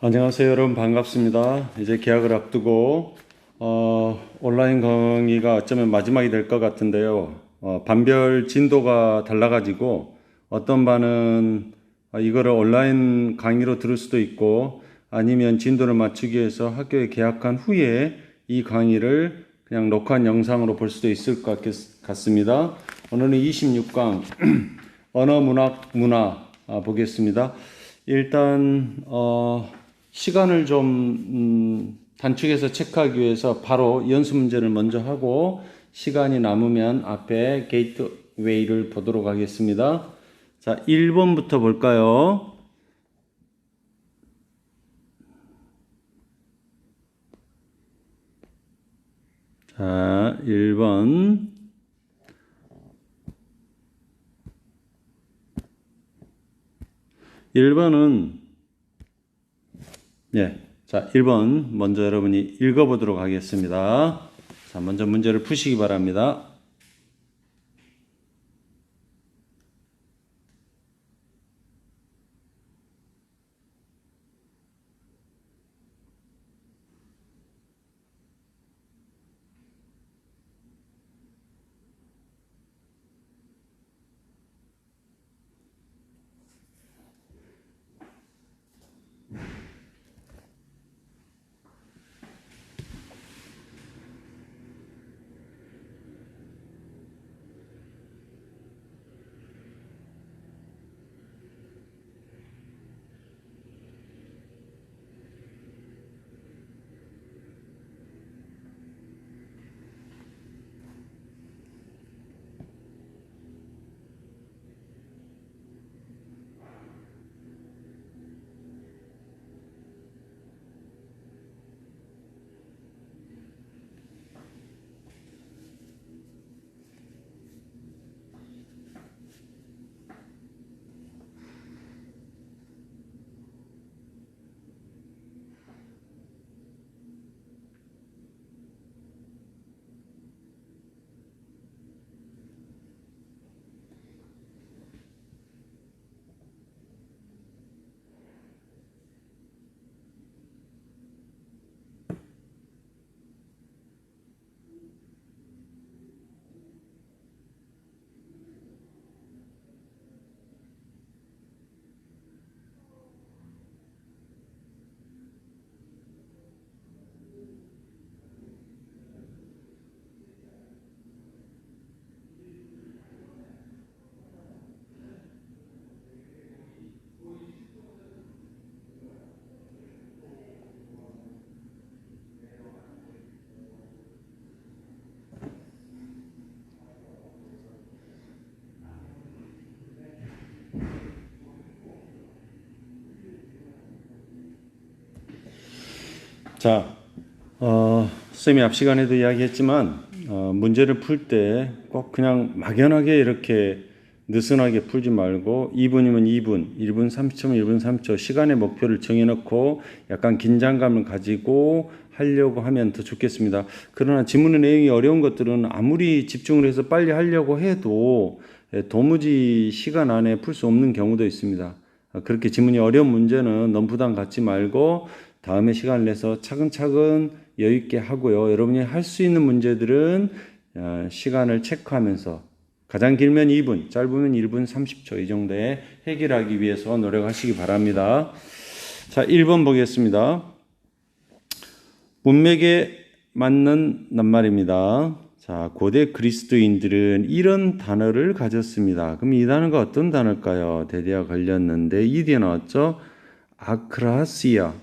안녕하세요, 여러분. 반갑습니다. 이제 개학을 앞두고 온라인 강의가 어쩌면 마지막이 될 것 같은데요. 반별 진도가 달라가지고 어떤 반은 이거를 온라인 강의로 들을 수도 있고, 아니면 진도를 맞추기 위해서 학교에 개학한 후에 이 강의를 그냥 녹화한 영상으로 볼 수도 있을 것 같습니다. 오늘은 26강 언어, 문화 보겠습니다. 일단 시간을 좀 단축해서 체크하기 위해서 바로 연습 문제를 먼저 하고, 시간이 남으면 앞에 게이트웨이를 보도록 하겠습니다. 자, 1번부터 볼까요? 자, 1번. 자, 1번 먼저 여러분이 읽어보도록 하겠습니다. 자, 먼저 문제를 푸시기 바랍니다. 자, 쌤이 앞 시간에도 이야기했지만, 문제를 풀 때 꼭 그냥 막연하게 이렇게 느슨하게 풀지 말고 2분이면 2분, 1분 30초면 1분 30초 시간의 목표를 정해놓고 약간 긴장감을 가지고 하려고 하면 더 좋겠습니다. 그러나 지문의 내용이 어려운 것들은 아무리 집중을 해서 빨리 하려고 해도 도무지 시간 안에 풀 수 없는 경우도 있습니다. 그렇게 지문이 어려운 문제는 너무 부담 갖지 말고 다음에 시간을 내서 차근차근 여유 있게 하고요. 여러분이 할 수 있는 문제들은 시간을 체크하면서 가장 길면 2분, 짧으면 1분 30초 이 정도에 해결하기 위해서 노력하시기 바랍니다. 자, 1번 보겠습니다. 문맥에 맞는 낱말입니다. 자, 고대 그리스도인들은 이런 단어를 가졌습니다. 그럼 이 단어가 어떤 단어일까요? 대대가 걸렸는데 이 뒤에 나왔죠? 아크라시아.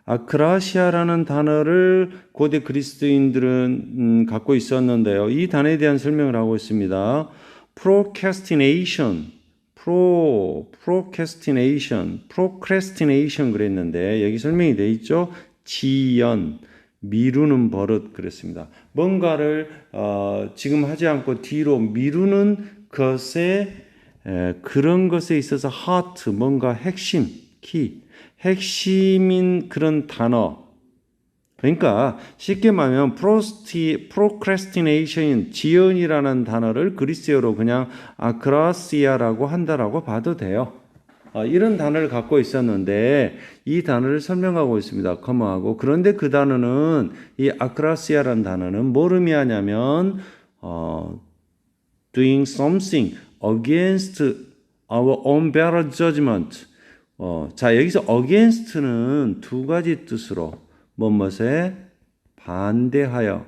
아크라시아라는 단어를 고대 그리스도인들은 갖고 있었는데요. 이 단어에 대한 설명을 하고 있습니다. procrastination 그랬는데 여기 설명이 돼 있죠. 지연, 미루는 버릇 그랬습니다. 뭔가를 지금 하지 않고 뒤로 미루는 것에 그런 것에 있어서 heart, 뭔가 핵심, 핵심인 그런 단어. 그러니까 쉽게 말하면 procrastination, 지연이라는 단어를 그리스어로 그냥 아크라시아라고 한다라고 봐도 돼요. 이런 단어를 갖고 있었는데 이 단어를 설명하고 있습니다. 커머하고. 그런데 그 단어는 이 아크라시아라는 단어는 뭘 의미하냐면 doing something against our own better judgment. 자, 여기서 against는 두 가지 뜻으로 뭐뭐에 반대하여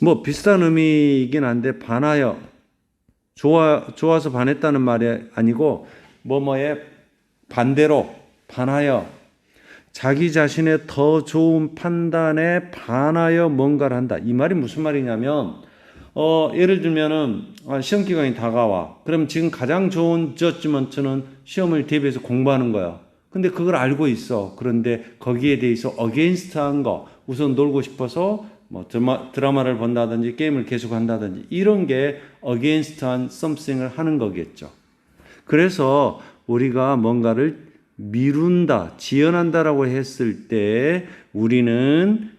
뭐 비슷한 의미이긴 한데 반하여 좋아서 반했다는 말이 아니고 뭐뭐에 반대로 반하여 자기 자신의 더 좋은 판단에 반하여 뭔가를 한다. 이 말이 무슨 말이냐면 예를 들면은 시험 기간이 다가와. 그럼 지금 가장 좋은 저지먼트는 시험을 대비해서 공부하는 거야. 근데 그걸 알고 있어. 그런데 거기에 대해서 어게인스트한 거, 우선 놀고 싶어서 뭐 드라마를 본다든지 게임을 계속 한다든지 이런 게 어게인스트한 something을 하는 거겠죠. 그래서 우리가 뭔가를 미룬다, 지연한다라고 했을 때 우리는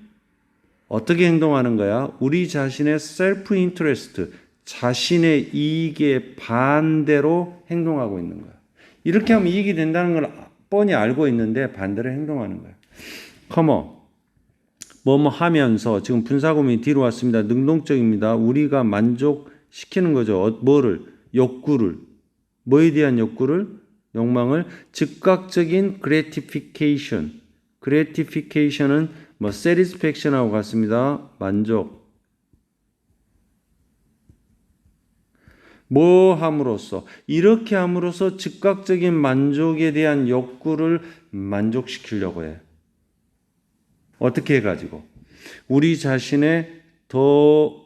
어떻게 행동하는 거야? 우리 자신의 셀프 인터레스트, 자신의 이익에 반대로 행동하고 있는 거야. 이렇게 하면 이익이 된다는 걸 뻔히 알고 있는데 반대로 행동하는 거야. 커머. 뭐뭐 하면서 지금 분사구문이 뒤로 왔습니다. 능동적입니다. 우리가 만족시키는 거죠. 뭐를? 욕구를. 뭐에 대한 욕구를? 욕망을 즉각적인 gratification. gratification은 뭐 satisfaction하고 같습니다. 만족. 뭐 함으로써 이렇게 함으로써 즉각적인 만족에 대한 욕구를 만족시키려고 해. 어떻게 해가지고 우리 자신의 더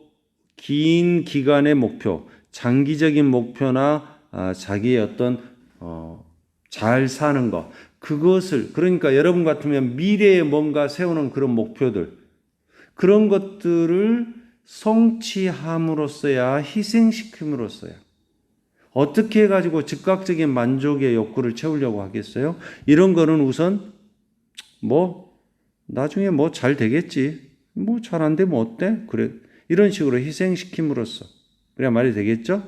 긴 기간의 목표, 장기적인 목표나 자기의 어떤 잘 사는 것, 그것을 그러니까 여러분 같으면 미래에 뭔가 세우는 그런 목표들, 그런 것들을 성취함으로써야, 희생시킴으로써야 어떻게 해가지고 즉각적인 만족의 욕구를 채우려고 하겠어요? 이런 거는 우선 나중에 잘 되겠지. 잘 안 되면 어때? 그래. 이런 식으로 희생시킴으로써. 그래야 말이 되겠죠?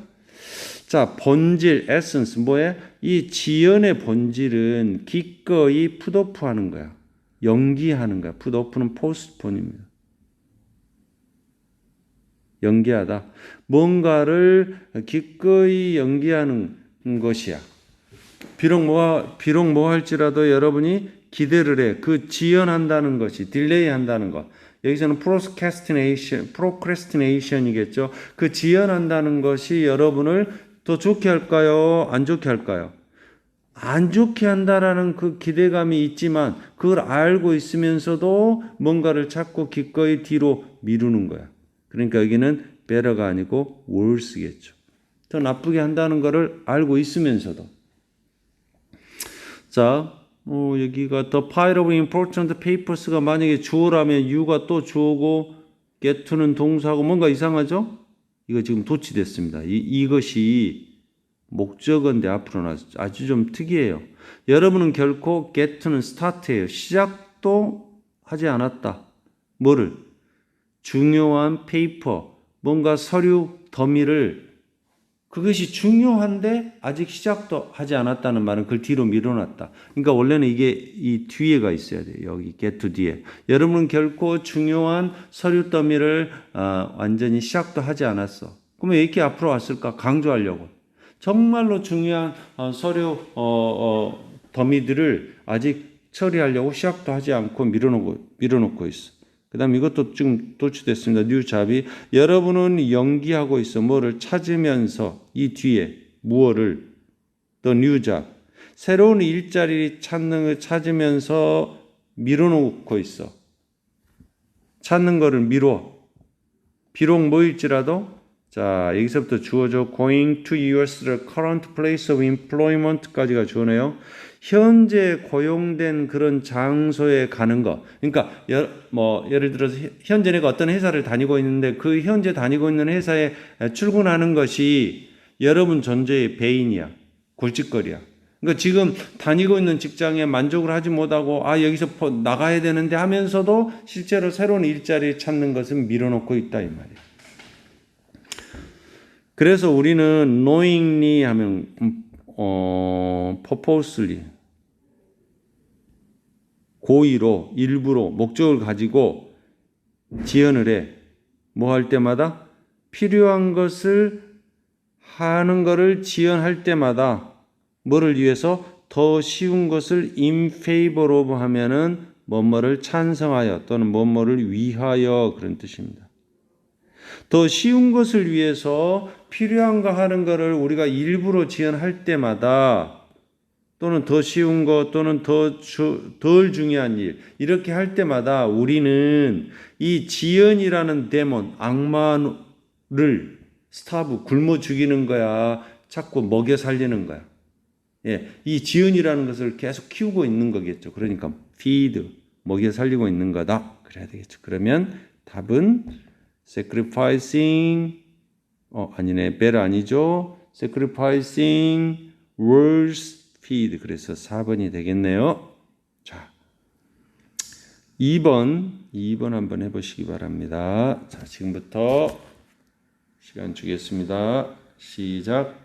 자, 본질, 에센스, 뭐예요? 이 지연의 본질은 기꺼이 풋오프 하는 거야. 연기하는 거야. 풋오프는 포스트폰입니다. 연기하다. 뭔가를 기꺼이 연기하는 것이야. 비록 뭐 할지라도 여러분이 기대를 해. 그 지연한다는 것이, 딜레이 한다는 것. 여기서는 procrastination이겠죠. 그 지연한다는 것이 여러분을 더 좋게 할까요? 안 좋게 할까요? 안 좋게 한다라는 그 기대감이 있지만 그걸 알고 있으면서도 뭔가를 찾고 기꺼이 뒤로 미루는 거야. 그러니까 여기는 better가 아니고 worse겠죠. 더 나쁘게 한다는 것을 알고 있으면서도. 자, 여기가 the pile of important papers가 만약에 주어라면 you가 또 주어고 get to는 동사고 뭔가 이상하죠? 이거 지금 도치됐습니다. 이것이 목적어인데 앞으로는 아주 좀 특이해요. 여러분은 결코 get to는 start예요. 시작도 하지 않았다. 뭐를? 중요한 페이퍼, 뭔가 서류 더미를 그것이 중요한데 아직 시작도 하지 않았다는 말은 그걸 뒤로 밀어놨다. 그러니까 원래는 이게 이 뒤에가 있어야 돼요. 여기 get to 뒤에. 여러분은 결코 중요한 서류 더미를 완전히 시작도 하지 않았어. 그러면 왜 이렇게 앞으로 왔을까? 강조하려고. 정말로 중요한 서류 더미들을 아직 처리하려고 시작도 하지 않고 밀어놓고 있어. 그 다음 이것도 지금 도출됐습니다. 뉴 잡이. 여러분은 연기하고 있어. 뭐를 찾으면서 이 뒤에 무엇을 the new job. 새로운 일자리 찾는 걸 찾으면서 밀어놓고 있어. 찾는 거를 미뤄. 비록 뭐일지라도 자 여기서부터 주어져 going to use the current place of employment까지가 주어네요. 현재 고용된 그런 장소에 가는 거. 그러니까 예를 들어서 현재 내가 어떤 회사를 다니고 있는데 그 현재 다니고 있는 회사에 출근하는 것이 여러분 존재의 배인이야. 골칫거리야. 그러니까 지금 다니고 있는 직장에 만족을 하지 못하고 여기서 나가야 되는데 하면서도 실제로 새로운 일자리를 찾는 것은 밀어놓고 있다 이 말이야. 그래서 우리는 knowingly 하면 purposely 고의로 일부러 목적을 가지고 지연을 해. 뭐 할 때마다 필요한 것을 하는 것을 지연할 때마다 뭐를 위해서 더 쉬운 것을 in favor of 하면은 뭐뭐를 찬성하여 또는 뭐뭐를 위하여 그런 뜻입니다. 더 쉬운 것을 위해서 필요한 거 하는 것을 우리가 일부러 지연할 때마다 또는 더 쉬운 것 또는 덜 중요한 일 이렇게 할 때마다 우리는 이 지연이라는 데몬 악마를 스타브 굶어 죽이는 거야 자꾸 먹여 살리는 거야. 예, 이 지연이라는 것을 계속 키우고 있는 거겠죠. 그러니까 feed 먹여 살리고 있는 거다 그래야 되겠죠. 그러면 답은 sacrificing 아니네 벨 아니죠. sacrificing words feed 그래서 4번이 되겠네요. 자, 2번 한번 해보시기 바랍니다. 자, 지금부터 시간 주겠습니다. 시작.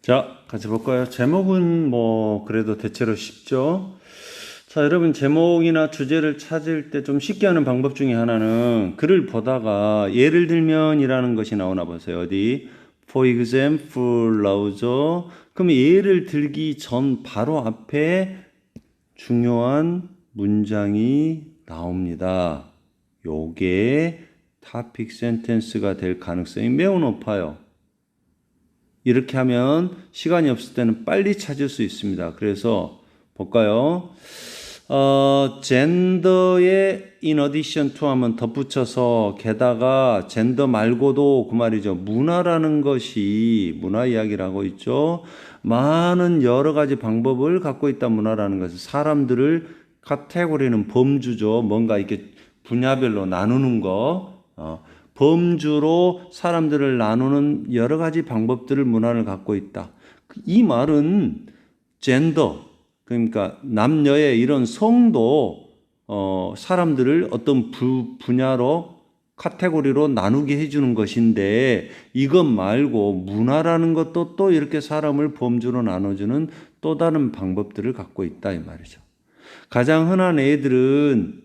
자, 같이 볼까요? 제목은 뭐 그래도 대체로 쉽죠. 자, 여러분 제목이나 주제를 찾을 때 좀 쉽게 하는 방법 중에 하나는 글을 보다가 예를 들면이라는 것이 나오나 보세요. 어디? For example 나오죠. 그럼 예를 들기 전 바로 앞에 중요한 문장이 나옵니다. 요게 topic sentence가 될 가능성이 매우 높아요. 이렇게 하면 시간이 없을 때는 빨리 찾을 수 있습니다. 그래서 볼까요? 젠더에 in addition to 하면 덧붙여서 게다가 젠더 말고도 그 말이죠. 문화라는 것이 문화 이야기를 하고 있죠. 많은 여러 가지 방법을 갖고 있다. 문화라는 것은 사람들을 카테고리는 범주죠. 뭔가 이렇게 분야별로 나누는 거. 범주로 사람들을 나누는 여러 가지 방법들을 문화를 갖고 있다. 이 말은 젠더 그러니까 남녀의 이런 성도 사람들을 어떤 분야로 카테고리로 나누게 해주는 것인데 이것 말고 문화라는 것도 또 이렇게 사람을 범주로 나눠주는 또 다른 방법들을 갖고 있다 이 말이죠. 가장 흔한 애들은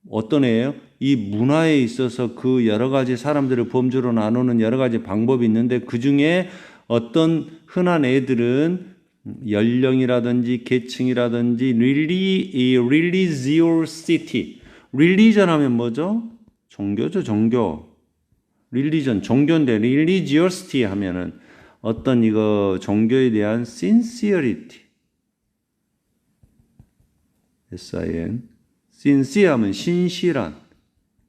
어떤 애예요? 이 문화에 있어서 그 여러 가지 사람들을 범주로 나누는 여러 가지 방법이 있는데 그 중에 어떤 흔한 애들은 연령이라든지 계층이라든지 religiosity 릴리전 하면 뭐죠? 종교죠, 종교. 릴리전, 종교인데 religiosity 하면은 어떤 이거 종교에 대한 sincerity. S-I-N. sincere 하면 신실한.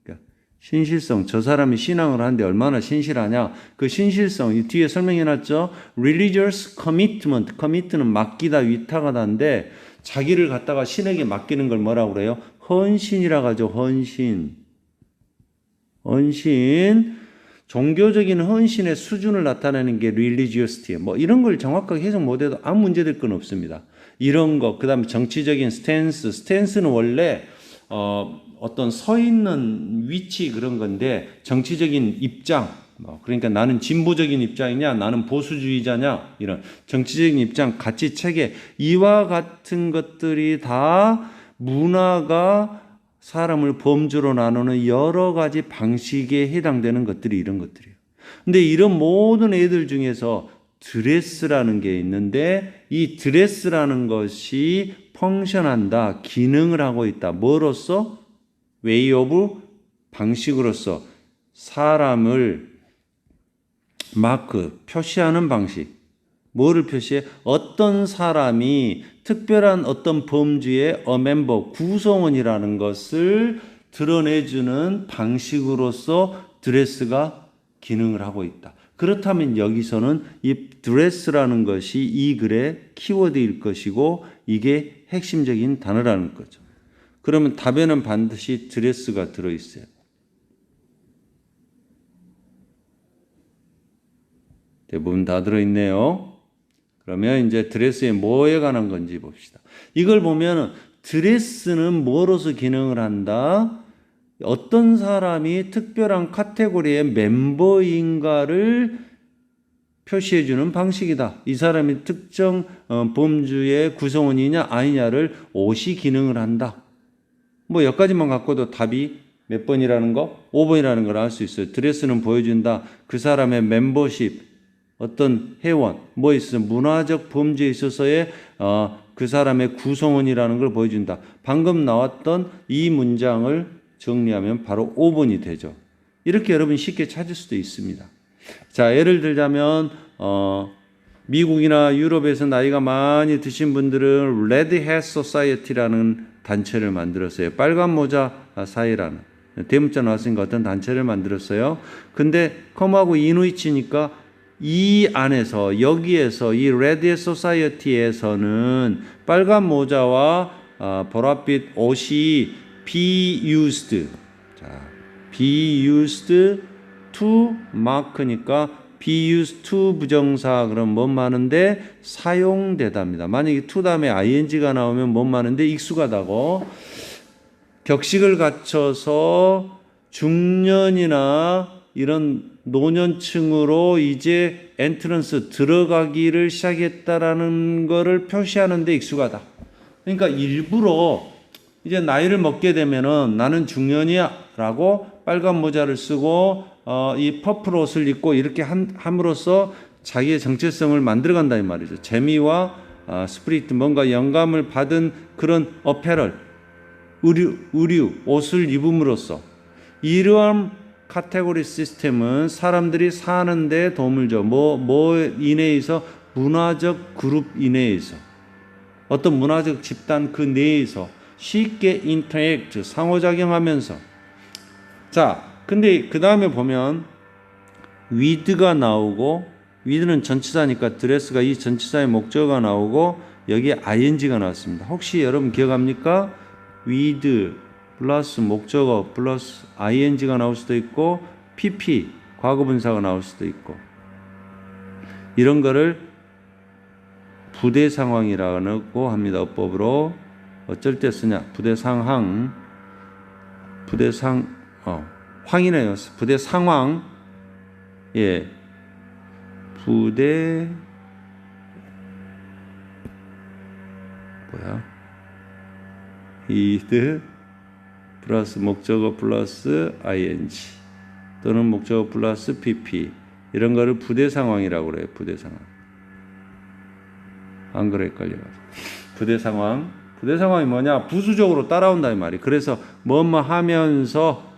그러니까 신실성. 저 사람이 신앙을 하는데 얼마나 신실하냐. 그 신실성. 이 뒤에 설명해놨죠. religious commitment. commit는 맡기다, 위탁하다인데 자기를 갖다가 신에게 맡기는 걸 뭐라고 그래요? 헌신이라고 하죠. 헌신. 헌신. 종교적인 헌신의 수준을 나타내는 게 religiosity. 뭐 이런 걸 정확하게 해석 못해도 아무 문제될 건 없습니다. 이런 거, 그 다음에 정치적인 스탠스. 스탠스는 원래 어떤 서 있는 위치 그런 건데 정치적인 입장. 그러니까 나는 진보적인 입장이냐, 나는 보수주의자냐, 이런 정치적인 입장, 가치 체계, 이와 같은 것들이 다 문화가 사람을 범주로 나누는 여러 가지 방식에 해당되는 것들이 이런 것들이에요. 근데 이런 모든 애들 중에서 드레스라는 게 있는데 이 드레스라는 것이 펑션한다, 기능을 하고 있다. 뭐로서? way of, 방식으로서 사람을 마크, 표시하는 방식. 뭐를 표시해? 어떤 사람이 특별한 어떤 범주의 멤버, 구성원이라는 것을 드러내주는 방식으로서 드레스가 기능을 하고 있다. 그렇다면 여기서는 이 드레스라는 것이 이 글의 키워드일 것이고 이게 핵심적인 단어라는 거죠. 그러면 답에는 반드시 드레스가 들어있어요. 대부분 다 들어있네요. 그러면 이제 드레스에 뭐에 관한 건지 봅시다. 이걸 보면 드레스는 뭐로서 기능을 한다? 어떤 사람이 특별한 카테고리의 멤버인가를 표시해주는 방식이다. 이 사람이 특정 범주의 구성원이냐 아니냐를 옷이 기능을 한다. 뭐 여기까지만 갖고도 답이 몇 번이라는 거? 5번이라는 걸 알 수 있어요. 드레스는 보여준다. 그 사람의 멤버십, 어떤 회원, 뭐 있어, 문화적 범주에 있어서의 그 사람의 구성원이라는 걸 보여준다. 방금 나왔던 이 문장을 정리하면 바로 5번이 되죠. 이렇게 여러분 쉽게 찾을 수도 있습니다. 자, 예를 들자면 미국이나 유럽에서 나이가 많이 드신 분들은 Red Hat Society라는 단체를 만들었어요. 빨간 모자 사이라는 대문자 나왔으니까 어떤 단체를 만들었어요. 근데 컴하고 이누이치니까 이 안에서 여기에서 이 Red Hat Society에서는 빨간 모자와 보랏빛 옷이 be used. 자, be used to mark니까 be used to 부정사 그럼 뭐 많은데 사용되답니다. 만약에 to 다음에 ing가 나오면 뭐 많은데 익숙하다고. 격식을 갖춰서 중년이나 이런 노년층으로 이제 엔트런스 들어가기를 시작했다라는 거를 표시하는 데 익숙하다. 그러니까 일부러 이제 나이를 먹게 되면은 나는 중년이야 라고 빨간 모자를 쓰고 이 퍼플 옷을 입고 이렇게 함으로써 자기의 정체성을 만들어간다 이 말이죠. 재미와 스프리트, 뭔가 영감을 받은 그런 어페럴, 의류, 옷을 입음으로써 이러한 카테고리 시스템은 사람들이 사는 데 도움을 줘. 뭐 이내에서 문화적 그룹 이내에서 어떤 문화적 집단 그 내에서 쉽게 인터랙트 상호작용하면서. 자, 근데 그 다음에 보면 with가 나오고 with는 전치사니까 드레스가 이 전치사의 목적어가 나오고 여기에 ing가 나왔습니다. 혹시 여러분 기억합니까? with 플러스 목적어 플러스 ing가 나올 수도 있고 pp 과거분사가 나올 수도 있고 이런 거를 부대 상황이라고 합니다. 어법으로. 어쩔 때 쓰냐? 부대 상황, 황이네요. 부대 상황, 예, 부대 이드 플러스 목적어 플러스 ing 또는 목적어 플러스 pp 이런 거를 부대 상황이라고 그래요. 부대 상황. 안 그래 헷갈려가지고. 부대 상황 부대 상황이 뭐냐? 부수적으로 따라온다 이 말이. 그래서 뭐뭐 하면서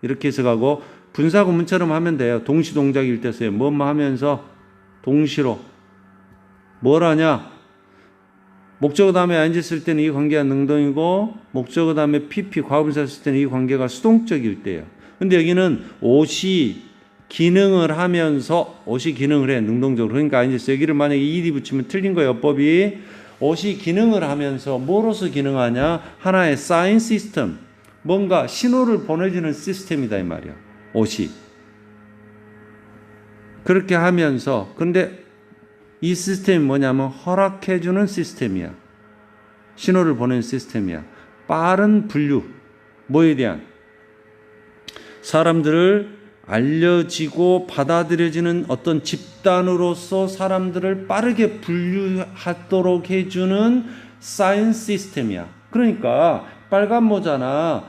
이렇게 해서 가고 분사 구문처럼 하면 돼요. 동시 동작일 때 써요. 뭐뭐 하면서 동시로 뭘 하냐? 목적어 다음에 ing 쓸 때는 이 관계가 능동이고 목적어 다음에 pp 과부사 쓸 때는 이 관계가 수동적일 때예요. 근데 여기는 옷이 기능을 하면서 옷이 기능을 해 능동적으로. 그러니까 ing 여기를 만약에 ed 붙이면 틀린 거예요. 법이 옷이 기능을 하면서 뭐로서 기능하냐? 하나의 사인 시스템, 뭔가 신호를 보내주는 시스템이다 이 말이야. 옷이 그렇게 하면서 근데 이 시스템이 뭐냐면 허락해주는 시스템이야. 신호를 보내는 시스템이야. 빠른 분류, 뭐에 대한? 사람들을 알려지고 받아들여지는 어떤 집단으로서 사람들을 빠르게 분류하도록 해주는 사인 시스템이야. 그러니까 빨간 모자나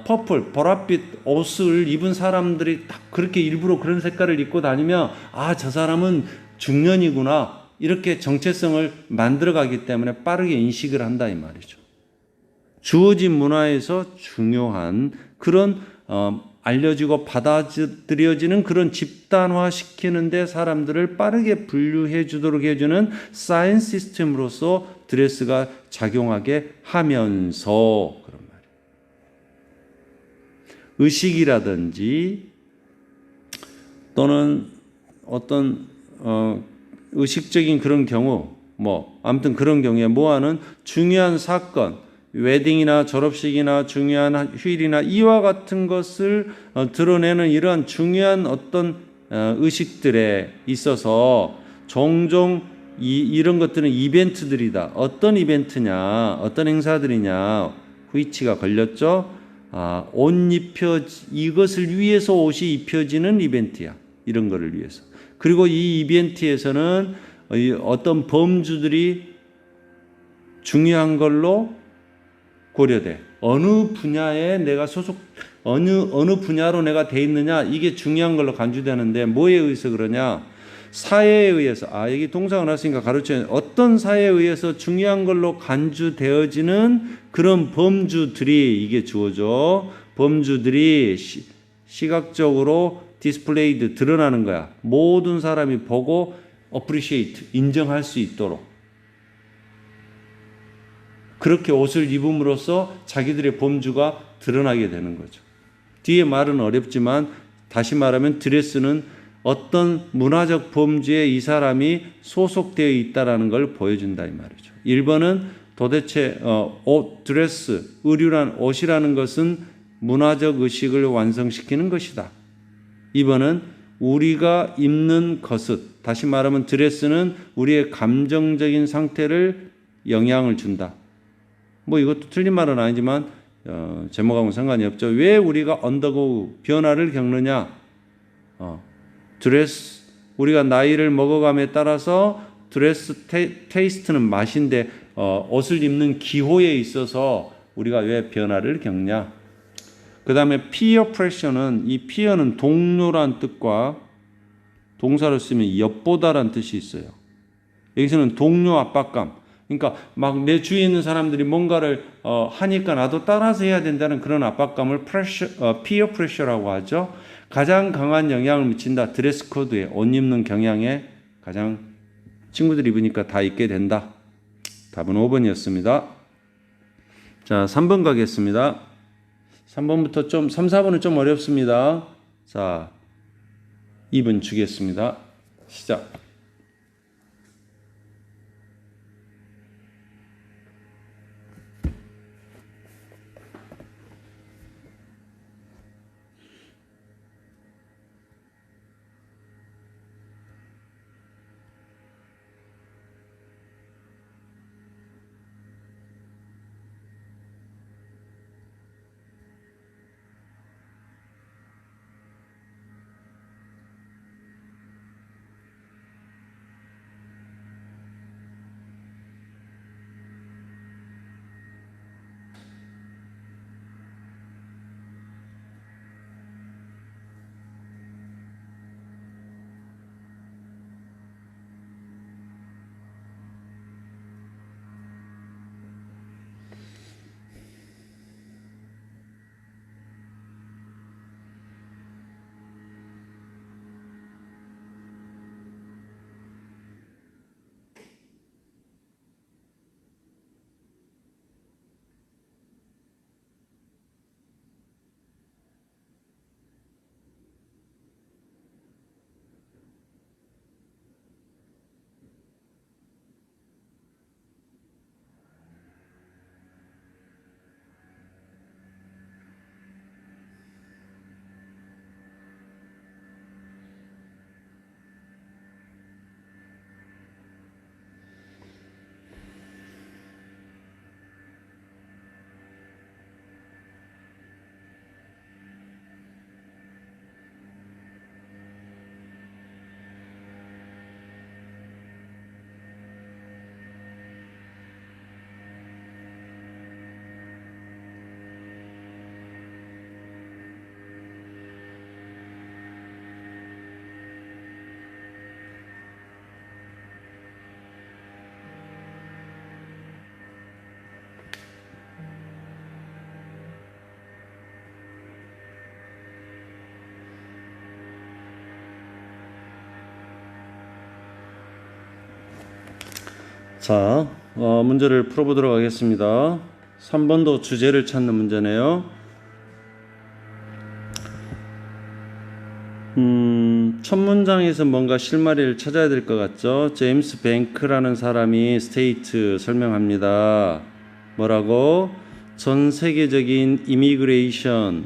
퍼플, 보랏빛 옷을 입은 사람들이 딱 그렇게 일부러 그런 색깔을 입고 다니면 아, 저 사람은 중년이구나 이렇게 정체성을 만들어가기 때문에 빠르게 인식을 한다 이 말이죠. 주어진 문화에서 중요한 그런 알려지고 받아들여지는 그런 집단화시키는데 사람들을 빠르게 분류해 주도록 해주는 사인 시스템으로서 드레스가 작용하게 하면서 그런 말이에요. 의식이라든지 또는 어떤 의식적인 그런 경우 아무튼 그런 경우에 뭐하는 중요한 사건, 웨딩이나 졸업식이나 중요한 휴일이나 이와 같은 것을 드러내는 이러한 중요한 어떤 의식들에 있어서 종종 이런 것들은 이벤트들이다. 어떤 이벤트냐, 어떤 행사들이냐, which가 걸렸죠. 옷 이것을 위해서 옷이 입혀지는 이벤트야. 이런 거를 위해서. 그리고 이 이벤트에서는 어떤 범주들이 중요한 걸로 고려돼. 어느 분야에 내가 어느 분야로 내가 돼 있느냐 이게 중요한 걸로 간주되는데 뭐에 의해서 그러냐? 사회에 의해서 여기 동사가 나왔으니까 가르쳐요. 어떤 사회에 의해서 중요한 걸로 간주되어지는 그런 범주들이 이게 주어져. 범주들이 시각적으로 디스플레이드 드러나는 거야. 모든 사람이 보고 appreciate 인정할 수 있도록. 그렇게 옷을 입음으로써 자기들의 범주가 드러나게 되는 거죠. 뒤에 말은 어렵지만 다시 말하면 드레스는 어떤 문화적 범주에 이 사람이 소속되어 있다는 걸 보여준다 이 말이죠. 1번은 도대체 옷, 드레스, 의류란 옷이라는 것은 문화적 의식을 완성시키는 것이다. 2번은 우리가 입는 것은 다시 말하면 드레스는 우리의 감정적인 상태를 영향을 준다. 이것도 틀린 말은 아니지만 제목하고는 상관이 없죠. 왜 우리가 언더고 변화를 겪느냐? 드레스 우리가 나이를 먹어감에 따라서 드레스 테이스트는 맛인데 옷을 입는 기호에 있어서 우리가 왜 변화를 겪냐? 그 다음에 peer pressure는 이 peer는 동료란 뜻과 동사로 쓰면 엿보다란 뜻이 있어요. 여기서는 동료 압박감. 그러니까 막 내 주위에 있는 사람들이 뭔가를 하니까 나도 따라서 해야 된다는 그런 압박감을 peer pressure라고 하죠. 가장 강한 영향을 미친다. 드레스 코드에 옷 입는 경향에 가장 친구들이 입으니까 다 입게 된다. 답은 5번이었습니다. 자, 3번 가겠습니다. 3번부터 3, 4번은 좀 어렵습니다. 자, 2번 주겠습니다. 시작. 자, 문제를 풀어보도록 하겠습니다. 3번도 주제를 찾는 문제네요. 첫 문장에서 뭔가 실마리를 찾아야 될 것 같죠? 제임스 뱅크라는 사람이 스테이트 설명합니다. 뭐라고? 전 세계적인 이미그레이션,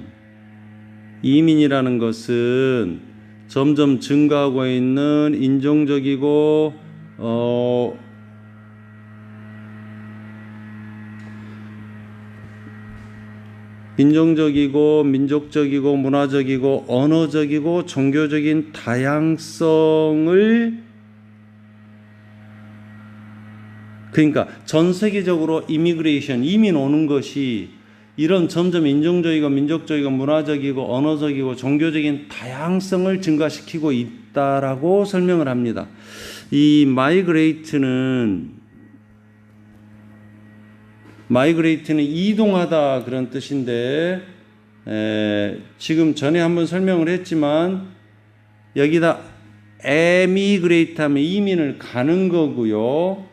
이민이라는 것은 점점 증가하고 있는 인종적이고 인종적이고 민족적이고 문화적이고 언어적이고 종교적인 다양성을, 그러니까 전 세계적으로 이미그레이션, 이민 오는 것이 이런 점점 인종적이고 민족적이고 문화적이고 언어적이고 종교적인 다양성을 증가시키고 있다라고 설명을 합니다. 이 마이그레이트는 이동하다 그런 뜻인데, 지금 전에 한번 설명을 했지만 여기다 에미그레이트 하면 이민을 가는 거고요.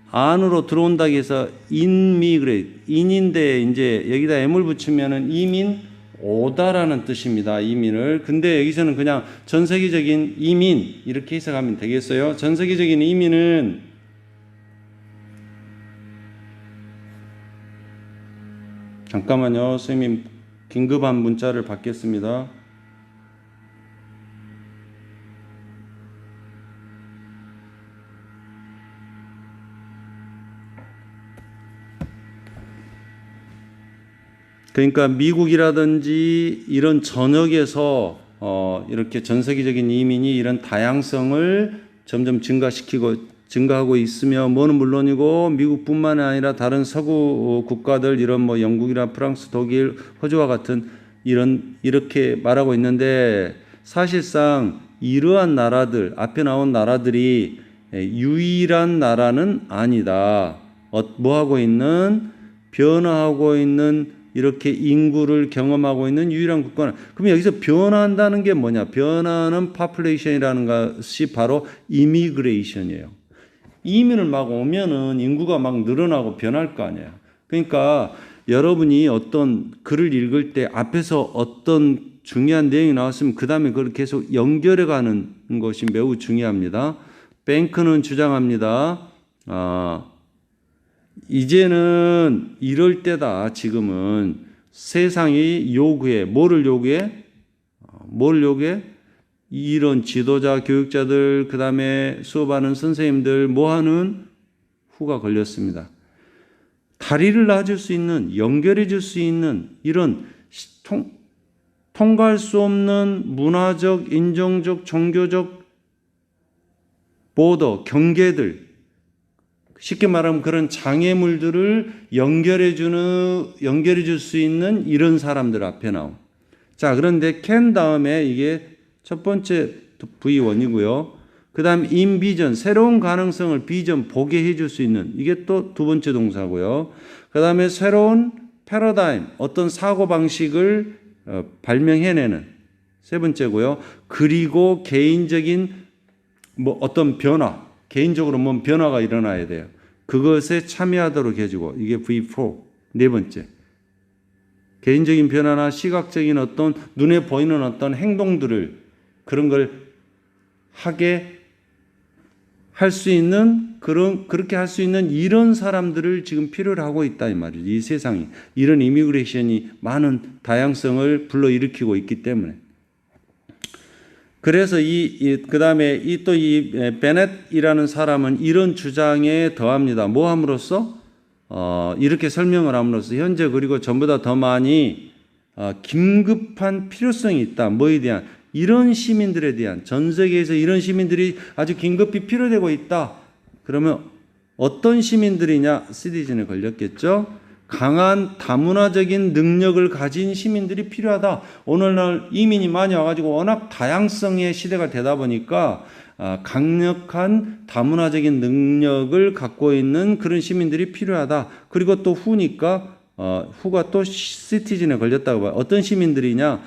안으로 들어온다고 해서 인미그레이트, 인인데 이제 여기다 M을 붙이면은 이민 오다라는 뜻입니다. 이민을. 근데 여기서는 그냥 전 세계적인 이민 이렇게 해석하면 되겠어요. 전 세계적인 이민은 잠깐만요. 선생님 긴급한 문자를 받겠습니다. 그러니까 미국이라든지 이런 전역에서 이렇게 전 세계적인 이민이 이런 다양성을 점점 증가하고 있으며, 뭐는 물론이고 미국뿐만 아니라 다른 서구 국가들, 이런 뭐 영국이나 프랑스, 독일, 호주와 같은 이렇게 말하고 있는데, 사실상 이러한 나라들, 앞에 나온 나라들이 유일한 나라는 아니다. 변화하고 있는 이렇게 인구를 경험하고 있는 유일한 국가는, 그럼 여기서 변화한다는 게 뭐냐? 변화하는 파퓰레이션이라는 것이 바로 이미그레이션이에요. 이민을 막 오면은 인구가 막 늘어나고 변할 거 아니에요. 그러니까 여러분이 어떤 글을 읽을 때 앞에서 어떤 중요한 내용이 나왔으면 그 다음에 그걸 계속 연결해 가는 것이 매우 중요합니다. 뱅크는 주장합니다. 이제는 이럴 때다. 지금은 세상이 요구해. 뭐를 요구해? 이런 지도자, 교육자들, 그 다음에 수업하는 선생님들 뭐하는 후가 걸렸습니다. 다리를 놔줄 수 있는, 연결해 줄 수 있는 이런 통과할 수 없는 문화적, 인종적, 종교적 보더, 경계들, 쉽게 말하면 그런 장애물들을 연결해 줄 수 있는 이런 사람들 앞에 나옴. 자, 그런데 can 다음에 이게 첫 번째 V1이고요. 그 다음 인비전, 새로운 가능성을 비전, 보게 해줄 수 있는, 이게 또 두 번째 동사고요. 그 다음에 새로운 패러다임, 어떤 사고방식을 발명해내는 세 번째고요. 그리고 개인적인 어떤 변화, 개인적으로 뭔 변화가 일어나야 돼요. 그것에 참여하도록 해주고, 이게 V4 네 번째. 개인적인 변화나 시각적인 어떤 눈에 보이는 어떤 행동들을, 그런 걸 하게 할 수 있는, 그렇게 할 수 있는 이런 사람들을 지금 필요로 하고 있다 이 말이죠. 이 세상이 이런 이미그레이션이 많은 다양성을 불러일으키고 있기 때문에. 그래서 그 다음에 이 베넷이라는 사람은 이런 주장에 더합니다. 뭐 함으로써? 이렇게 설명을 함으로써 현재 그리고 전보다 더 많이 긴급한 필요성이 있다. 뭐에 대한? 이런 시민들에 대한, 전 세계에서 이런 시민들이 아주 긴급히 필요되고 있다. 그러면 어떤 시민들이냐? 시티즌에 걸렸겠죠? 강한 다문화적인 능력을 가진 시민들이 필요하다. 오늘날 이민이 많이 와가지고 워낙 다양성의 시대가 되다 보니까 강력한 다문화적인 능력을 갖고 있는 그런 시민들이 필요하다. 그리고 또 후니까 후가 또 시티즌에 걸렸다고 봐요. 어떤 시민들이냐?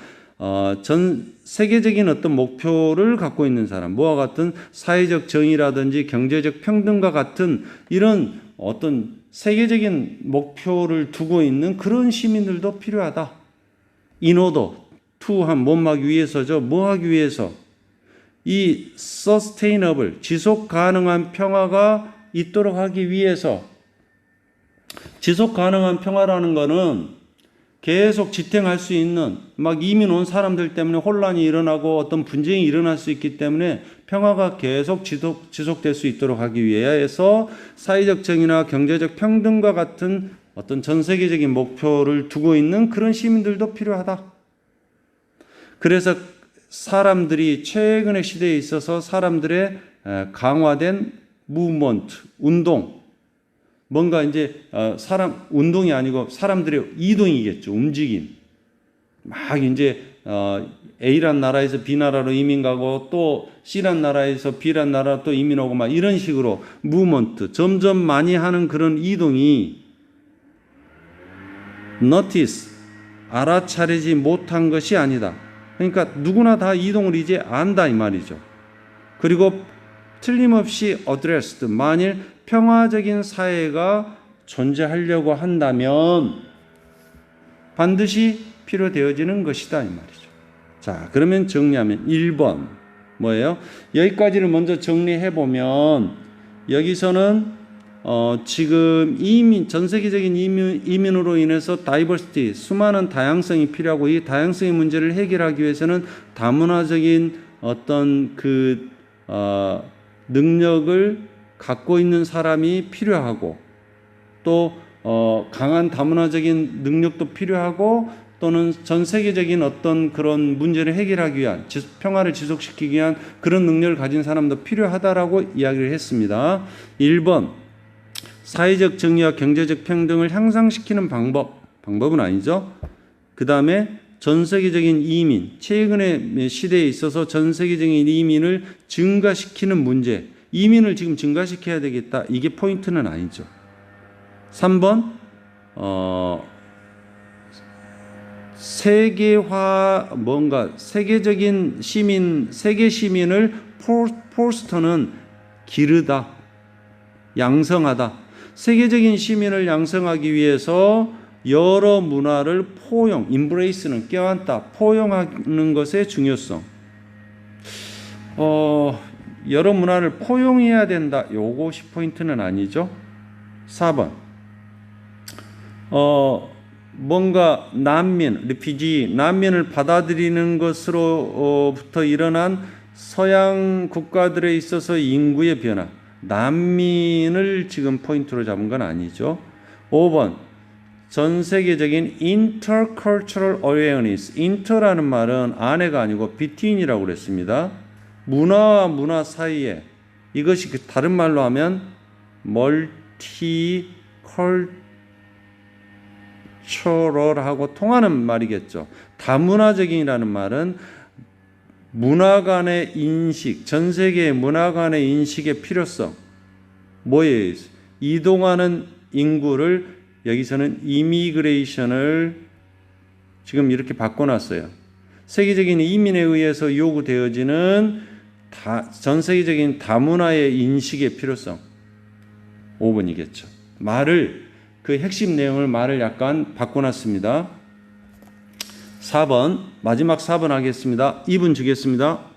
전 세계적인 어떤 목표를 갖고 있는 사람, 뭐와 같은 사회적 정의라든지 경제적 평등과 같은 이런 어떤 세계적인 목표를 두고 있는 그런 시민들도 필요하다. 인오더 투한 못 하기 위해서죠. 뭐 하기 위해서? 이 sustainable 지속 가능한 평화가 있도록 하기 위해서. 지속 가능한 평화라는 거는 계속 지탱할 수 있는, 막 이민 온 사람들 때문에 혼란이 일어나고 어떤 분쟁이 일어날 수 있기 때문에 평화가 계속 지속될 수 있도록 하기 위해서 사회적 정의나 경제적 평등과 같은 어떤 전 세계적인 목표를 두고 있는 그런 시민들도 필요하다. 그래서 사람들이 최근의 시대에 있어서 사람들의 강화된 무브먼트, 운동, 뭔가 이제 운동이 아니고 사람들의 이동이겠죠. 움직임. 막 이제 A란 나라에서 B 나라로 이민 가고 또 C란 나라에서 B란 나라 또 이민 오고 막 이런 식으로 무브먼트, 점점 많이 하는 그런 이동이 notice, 알아차리지 못한 것이 아니다. 그러니까 누구나 다 이동을 이제 안다 이 말이죠. 그리고 틀림없이 addressed, 만일 평화적인 사회가 존재하려고 한다면 반드시 필요되어지는 것이다 이 말이죠. 자, 그러면 정리하면 1번 뭐예요? 여기까지를 먼저 정리해 보면 여기서는 지금 전 세계적인 이민으로 인해서 다이버시티, 수많은 다양성이 필요하고 이 다양성의 문제를 해결하기 위해서는 다문화적인 어떤 능력을 갖고 있는 사람이 필요하고 또 강한 다문화적인 능력도 필요하고 또는 전 세계적인 어떤 그런 문제를 해결하기 위한 평화를 지속시키기 위한 그런 능력을 가진 사람도 필요하다라고 이야기를 했습니다. 1번 사회적 정의와 경제적 평등을 향상시키는 방법은 아니죠. 그 다음에 전 세계적인 이민, 최근의 시대에 있어서 전 세계적인 이민을 증가시키는 문제, 이민을 지금 증가시켜야 되겠다. 이게 포인트는 아니죠. 3번 세계화, 세계적인 시민, 세계 시민을 포스터는 기르다, 양성하다. 세계적인 시민을 양성하기 위해서 여러 문화를 embrace는 껴안다, 포용하는 것의 중요성. 여러 문화를 포용해야 된다. 요것이 포인트는 아니죠. 4번. 뭔가 난민을 받아들이는 것으로부터 일어난 서양 국가들에 있어서 인구의 변화. 난민을 지금 포인트로 잡은 건 아니죠. 5번. 전 세계적인 intercultural awareness. inter라는 말은 안에가 아니고 between이라고 그랬습니다. 문화와 문화 사이에, 이것이 다른 말로 하면 multicultural하고 통하는 말이겠죠. 다문화적인이라는 말은 문화 간의 인식, 전 세계의 문화 간의 인식의 필요성, 뭐예요? 이동하는 인구를 여기서는 이미그레이션을 지금 이렇게 바꿔놨어요. 세계적인 이민에 의해서 요구되어지는 전 세계적인 다문화의 인식의 필요성. 5번이겠죠. 그 핵심 내용을 말을 약간 바꿔놨습니다. 4번, 마지막 4번 하겠습니다. 2분 주겠습니다.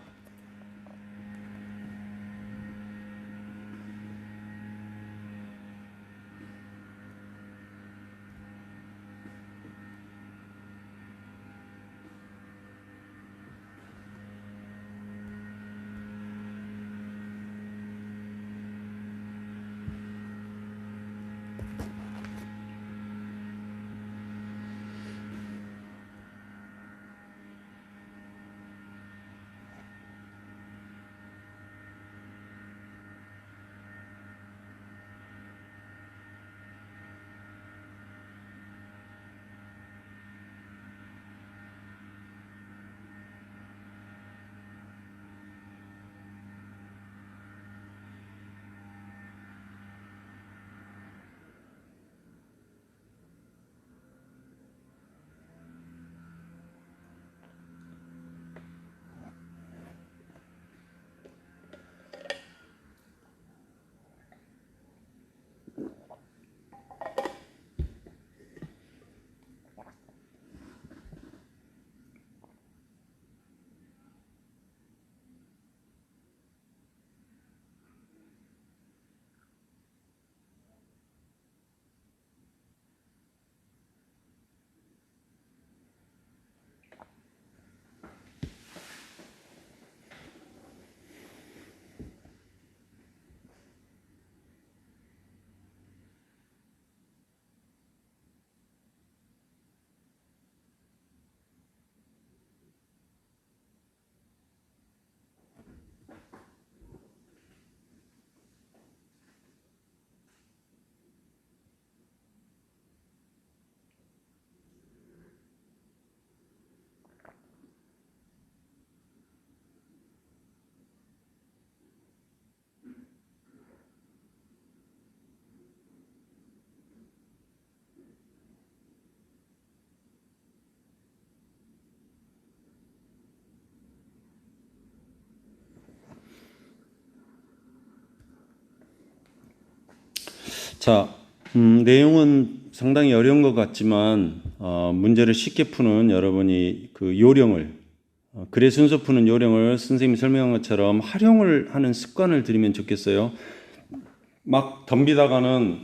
자, 내용은 상당히 어려운 것 같지만 문제를 쉽게 푸는 여러분이 그 요령을 글의 순서 푸는 요령을 선생님이 설명한 것처럼 활용을 하는 습관을 들이면 좋겠어요. 막 덤비다가는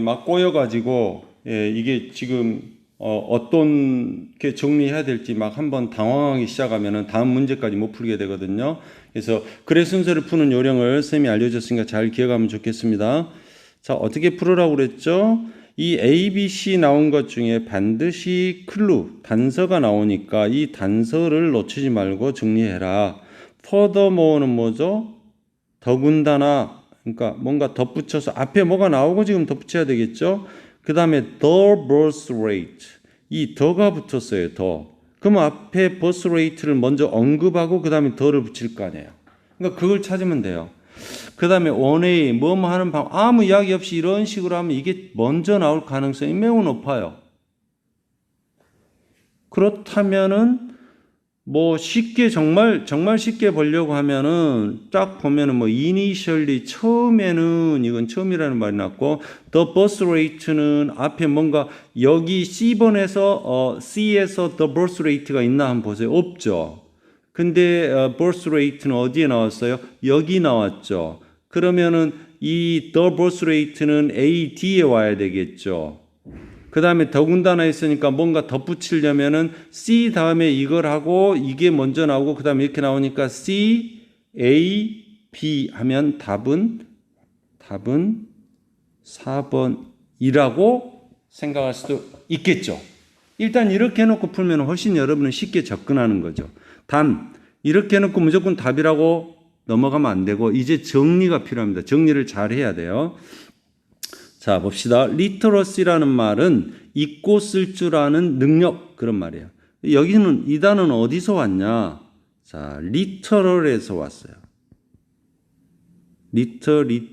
막 꼬여가지고 이게 지금 어떻게 정리해야 될지 막 한번 당황하기 시작하면은 다음 문제까지 못 풀게 되거든요. 그래서 글의 순서를 푸는 요령을 선생님이 알려줬으니까 잘 기억하면 좋겠습니다. 자, 어떻게 풀으라고 그랬죠? 이 A, B, C 나온 것 중에 반드시 클루, 단서가 나오니까 이 단서를 놓치지 말고 정리해라. furthermore는 뭐죠? 더군다나, 그러니까 뭔가 덧붙여서 앞에 뭐가 나오고 지금 덧붙여야 되겠죠? 그 다음에 the birth rate. 이 더가 붙었어요, 더. 그럼 앞에 birth rate를 먼저 언급하고 그 다음에 더를 붙일 거 아니에요. 그러니까 그걸 찾으면 돼요. 그 다음에 원웨이, 뭐뭐 하는 방법, 아무 이야기 없이 이런 식으로 하면 이게 먼저 나올 가능성이 매우 높아요. 그렇다면은, 뭐 쉽게, 정말 쉽게 보려고 하면은, 딱 보면은 뭐, initially, 처음에는, 이건 처음이라는 말이 났고, the birth rate는 앞에 뭔가, 여기 C번에서, C에서 the birth rate가 있나 한번 보세요. 없죠. 근데 birth rate는 어디에 나왔어요? 여기 나왔죠. 그러면은 이 the birth rate는 A, D에 와야 되겠죠. 그 다음에 더군다나 있으니까 뭔가 덧붙이려면은 C 다음에 이걸 하고 이게 먼저 나오고 그 다음에 이렇게 나오니까 C, A, B 하면 답은 4번이라고 생각할 수도 있겠죠. 일단 이렇게 해놓고 풀면 훨씬 여러분은 쉽게 접근하는 거죠. 단 이렇게 해놓고 무조건 답이라고 넘어가면 안 되고 이제 정리가 필요합니다. 정리를 잘 해야 돼요. 자, 봅시다. literacy라는 말은 읽고 쓸 줄 아는 능력, 그런 말이에요. 여기는 이 단어는 어디서 왔냐? 자, literal에서 왔어요. literally.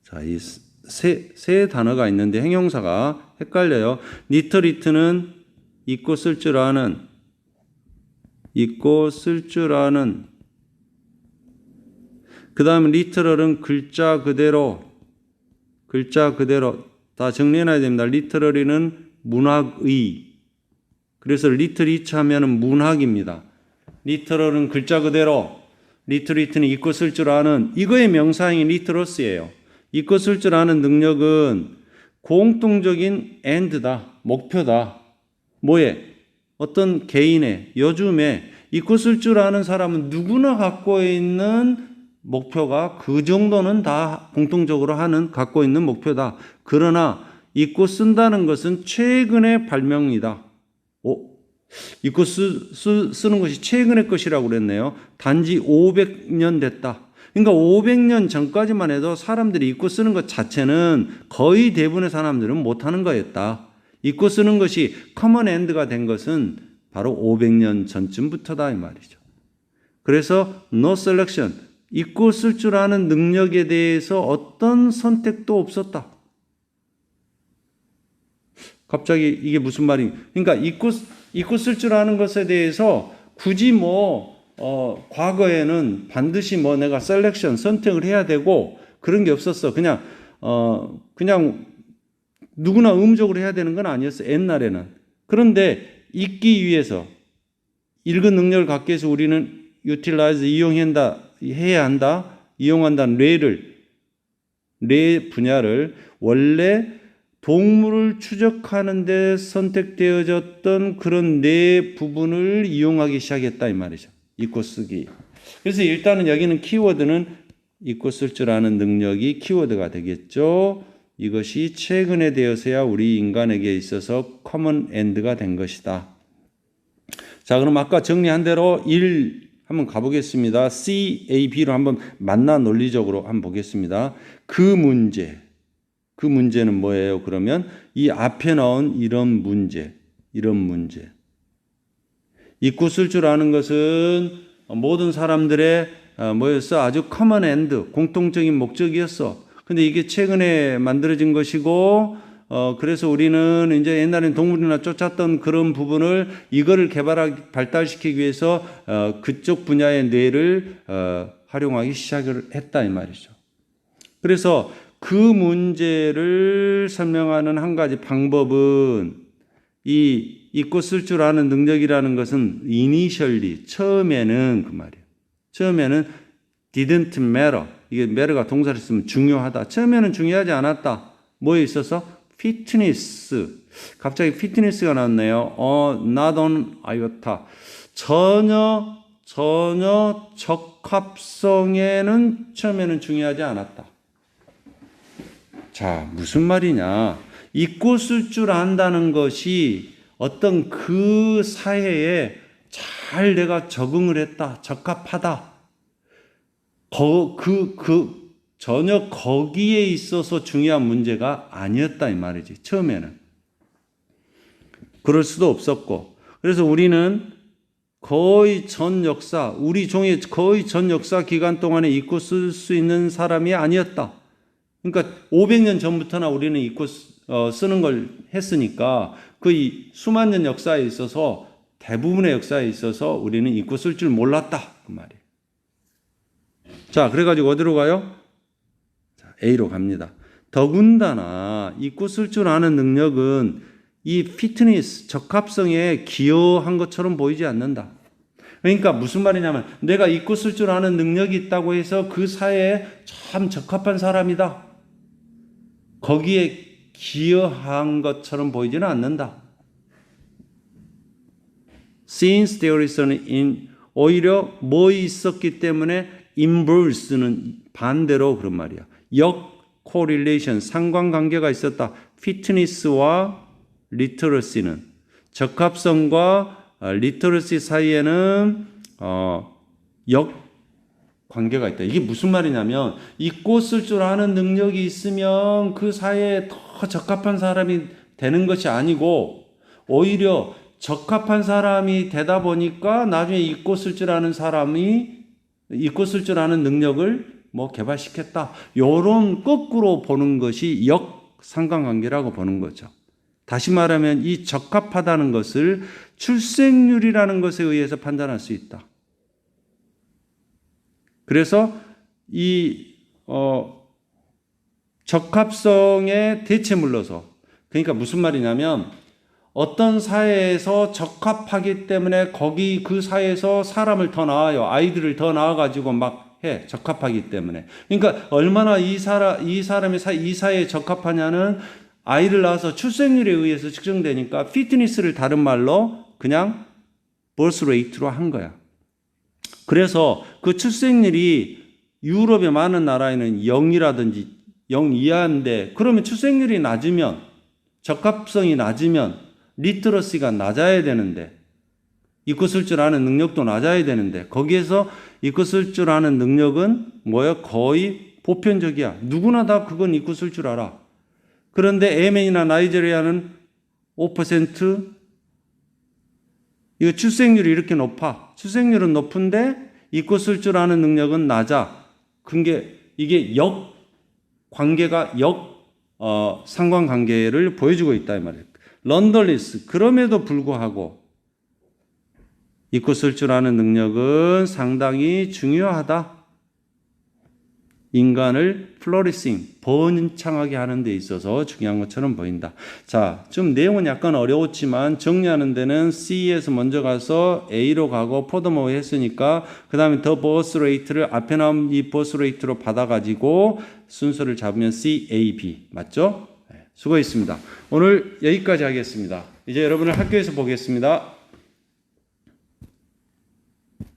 자, 이 세 단어가 있는데 형용사가 헷갈려요. 리터리트는 읽고 쓸 줄 아는, 그 다음에 리터럴은 글자 그대로 다 정리해놔야 됩니다. 리터러리는 문학의, 그래서 리터리처 하면은 문학입니다. 리터럴은 글자 그대로, 리터리트는 읽고 쓸 줄 아는, 이거의 명사형이 리터러스예요. 읽고 쓸 줄 아는 능력은 공통적인 end다, 목표다. 뭐에? 어떤 개인의, 요즘에 읽고 쓸 줄 아는 사람은 누구나 갖고 있는 목표가 그 정도는 다 공통적으로 갖고 있는 목표다. 그러나 읽고 쓴다는 것은 최근의 발명이다. 읽고 쓰는 것이 최근의 것이라고 그랬네요. 단지 500년 됐다. 그러니까 500년 전까지만 해도 사람들이 읽고 쓰는 것 자체는 거의 대부분의 사람들은 못하는 거였다. 읽고 쓰는 것이 커먼 엔드가 된 것은 바로 500년 전쯤부터다 이 말이죠. 그래서 no selection, 읽고 쓸 줄 아는 능력에 대해서 어떤 선택도 없었다. 갑자기 이게 무슨 말이? 그러니까 읽고 쓸 줄 아는 것에 대해서 굳이 과거에는 반드시 내가 셀렉션, 선택을 해야 되고 그런 게 없었어. 그냥 누구나 의무적으로 해야 되는 건 아니었어. 옛날에는. 그런데 읽기 위해서 읽은 능력을 갖기 위해서 우리는 utilize, 해야 한다. 이용한다는 뇌 분야를 원래 동물을 추적하는 데 선택되어졌던 그런 뇌 부분을 이용하기 시작했다 이 말이죠. 읽고 쓰기. 그래서 일단은 여기는 키워드는 읽고 쓸 줄 아는 능력이 키워드가 되겠죠. 이것이 최근에 되어서야 우리 인간에게 있어서 커먼 엔드가 된 것이다. 자, 그럼 아까 정리한 대로 1 한번 가보겠습니다. C, A, B로 한번 만나 논리적으로 한번 보겠습니다. 그 문제는 뭐예요? 그러면 이 앞에 나온 이런 문제. 읽고 쓸 줄 아는 것은 모든 사람들의 뭐였어? 아주 커먼 엔드, 공통적인 목적이었어. 근데 이게 최근에 만들어진 것이고 그래서 우리는 이제 옛날엔 동물이나 쫓았던 그런 부분을 이거를 발달시키기 위해서 그쪽 분야의 뇌를 활용하기 시작을 했다 이 말이죠. 그래서 그 문제를 설명하는 한 가지 방법은 이 읽고 쓸 줄 아는 능력이라는 것은 initially 처음에는 그 말이에요. 처음에는 didn't matter. 이게 matter가 동사를 쓰면 중요하다. 처음에는 중요하지 않았다. 뭐에 있어서? fitness. 갑자기 fitness가 나왔네요. not on iota. 전혀 적합성에는 처음에는 중요하지 않았다. 자, 무슨 말이냐? 읽고 쓸 줄 안다는 것이 어떤 그 사회에 잘 내가 적응을 했다, 적합하다. 전혀 거기에 있어서 중요한 문제가 아니었다 이 말이지. 처음에는 그럴 수도 없었고, 그래서 우리는 거의 전 역사, 우리 종의 거의 전 역사 기간 동안에 읽고 쓸 수 있는 사람이 아니었다. 그러니까 500년 전부터나 우리는 읽고 쓰는 걸 했으니까 그 수만 년 역사에 있어서 대부분의 역사에 있어서 우리는 읽고 쓸 줄 몰랐다 그 말이에요. 자, 그래가지고 어디로 가요? 자, A로 갑니다. 더군다나 읽고 쓸 줄 아는 능력은 이 피트니스, 적합성에 기여한 것처럼 보이지 않는다. 그러니까 무슨 말이냐면 내가 읽고 쓸 줄 아는 능력이 있다고 해서 그 사회에 참 적합한 사람이다. 거기에 기여한 것처럼 보이지는 않는다. Since there is 오히려 뭐 있었기 때문에 inverse는 반대로 그런 말이야. correlation, 상관관계가 있었다. fitness와 literacy는 적합성과 literacy 사이에는 관계가 있다. 이게 무슨 말이냐면 읽고 쓸 줄 아는 능력이 있으면 그 사회에 더 적합한 사람이 되는 것이 아니고 오히려 적합한 사람이 되다 보니까 나중에 읽고 쓸 줄 아는 사람이 읽고 쓸 줄 아는 능력을 개발시켰다. 요런 거꾸로 보는 것이 역상관관계라고 보는 거죠. 다시 말하면 이 적합하다는 것을 출생률이라는 것에 의해서 판단할 수 있다. 그래서 이 적합성에 대체물로서, 그러니까 무슨 말이냐면 어떤 사회에서 적합하기 때문에 거기 그 사회에서 사람을 더 낳아요. 아이들을 더 낳아가지고 막 해. 적합하기 때문에. 그러니까 얼마나 이 사람이 이 사회에 적합하냐는 아이를 낳아서 출생률에 의해서 측정되니까 피트니스를 다른 말로 그냥 birth rate로 한 거야. 그래서 그 출생률이 유럽의 많은 나라에는 0이라든지 0 이하인데 그러면 출생률이 낮으면 적합성이 낮으면 리터러시가 낮아야 되는데 읽고 쓸 줄 아는 능력도 낮아야 되는데 거기에서 읽고 쓸 줄 아는 능력은 뭐야? 거의 보편적이야. 누구나 다 그건 읽고 쓸 줄 알아. 그런데 예멘이나 나이지리아는 5%, 이거 출생률이 이렇게 높아. 출생률은 높은데 읽고 쓸 줄 아는 능력은 낮아. 이게 상관관계를 보여주고 있다 이 말이에요. 런덜리스, 그럼에도 불구하고 읽고 쓸 줄 아는 능력은 상당히 중요하다. 인간을 플로리싱, 번창하게 하는 데 있어서 중요한 것처럼 보인다. 자, 좀 내용은 약간 어려웠지만 정리하는 데는 C에서 먼저 가서 A로 가고 포더모어 했으니까 그 다음에 더 버스 레이트를 앞에 나온 이 버스 레이트로 받아가지고 순서를 잡으면 C, A, B 맞죠? 네, 수고했습니다. 오늘 여기까지 하겠습니다. 이제 여러분을 학교에서 보겠습니다.